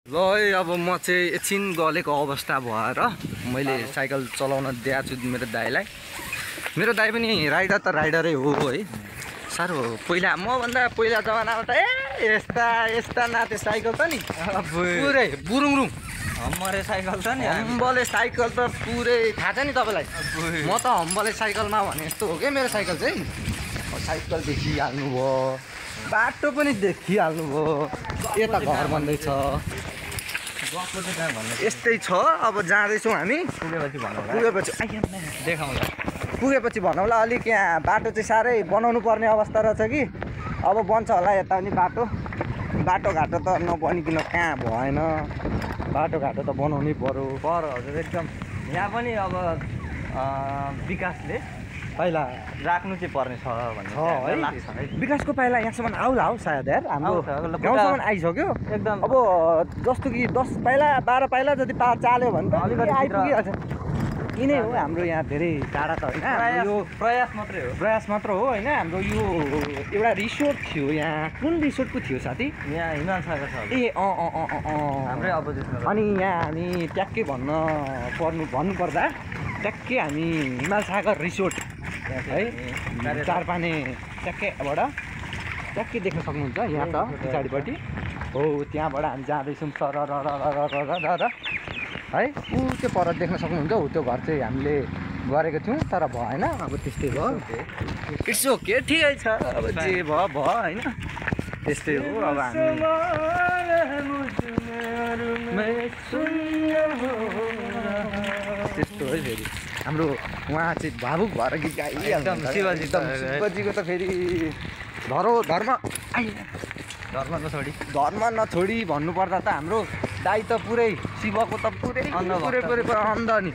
ल है अब म चाहिँ एकछिन गलेको अवस्था भएर मैले साइकल चलाउन दिएको छु मेरो दाइलाई। मेरो दाइ पनि राइडर त राइडरै हो है। साह्रो पहिला मभन्दा पहिला जमानामा त यस्ता यस्ता नाथे साइकल त नि पुरै बुरुङरुङ हम्बले साइकल छ नि। हम्बले साइकल त पुरै थाहा छ नि तपाईँलाई। म त हम्बले साइकलमा भने जस्तो हो क्या मेरो साइकल चाहिँ। साइकल देखिहाल्नु भयो, बाटो पनि देखिहाल्नु भयो, यता घर बन्दैछ, यस्तै छ। अब जाँदैछौँ हामी। पुगेपछि भनौँला। अलिक यहाँ बाटो चाहिँ साह्रै बनाउनु पर्ने अवस्था रहेछ कि अब बन्छ होला यता पनि बाटोघाटो त नबनिकन कहाँ भएन। बाटोघाटो त बनाउनै पर्यो हजुर एकदम। यहाँ पनि अब विकासले पहिला राख्नु चाहिँ पर्ने छ भन्ने लाग्छ है। विकासको पाइला यहाँसम्म आउला हो सायद यार, हाम्रो गाउँसम्म आइसक्यो एकदम। अब जस्तो कि 10 पाइला 12 पाइला जति चाल्यो भने त अलिकति आइपुगिहाल्छ। यिनै हो हाम्रो यहाँ धेरै टाढा त होइन, यो प्रयास मात्र हो होइन। हाम्रो यो एउटा रिसोर्ट थियो यहाँ। कुन रिसोर्टको थियो साथी? यहाँ हिमाल सागर छ। हाम्रै अपोजिटमा। अनि यहाँ हामी ट्याक्कै भन्नुपर्दा ट्याक्कै हामी हिमाल सागर रिसोर्ट है चारपाने ट्याक्कैबाट ट्याक्कै देख्न सक्नुहुन्छ। यहाँ त पछाडिपट्टि हो, त्यहाँबाट हामी जाँदैछौँ तर है ऊ त्यो पर देख्न सक्नुहुन्छ। हो त्यो घर चाहिँ हामीले गरेको थियौँ तर भएन। अब त्यस्तै भयो। इट्स ओके, ठिकै छ। अब जे भयो होइन, त्यस्तै हो। अब हामी त्यस्तो है। फेरि हाम्रो उहाँ चाहिँ भावुक भएर गीत गाइहाल्नु। शिवजीको त फेरि धर्म नछोडी भन्नुपर्दा त हाम्रो दाइ त पुरै शिवको त पुरै अन्ध नि।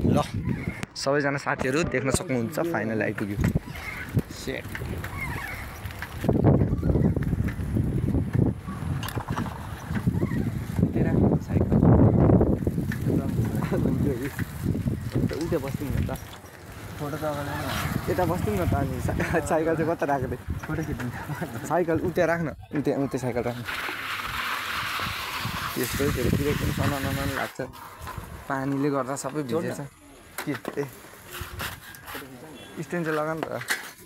ल सबैजना साथीहरू देख्न सक्नुहुन्छ फाइनल आइपुग्यो। सेट उता बस्दिउँ न त, फोटो त यता बस्दिउँ न त। अनि साइकल चाहिँ कता राख्दै फोटो खिच्नु साइकल उता राख्न, उता साइकल राख्नु। त्यस्तो फेरि पुरै पनि सनन लाग्छ, पानीले गर्दा सबै भिजेछ। के स्ट्यान्ड चाहिँ लगा नि त।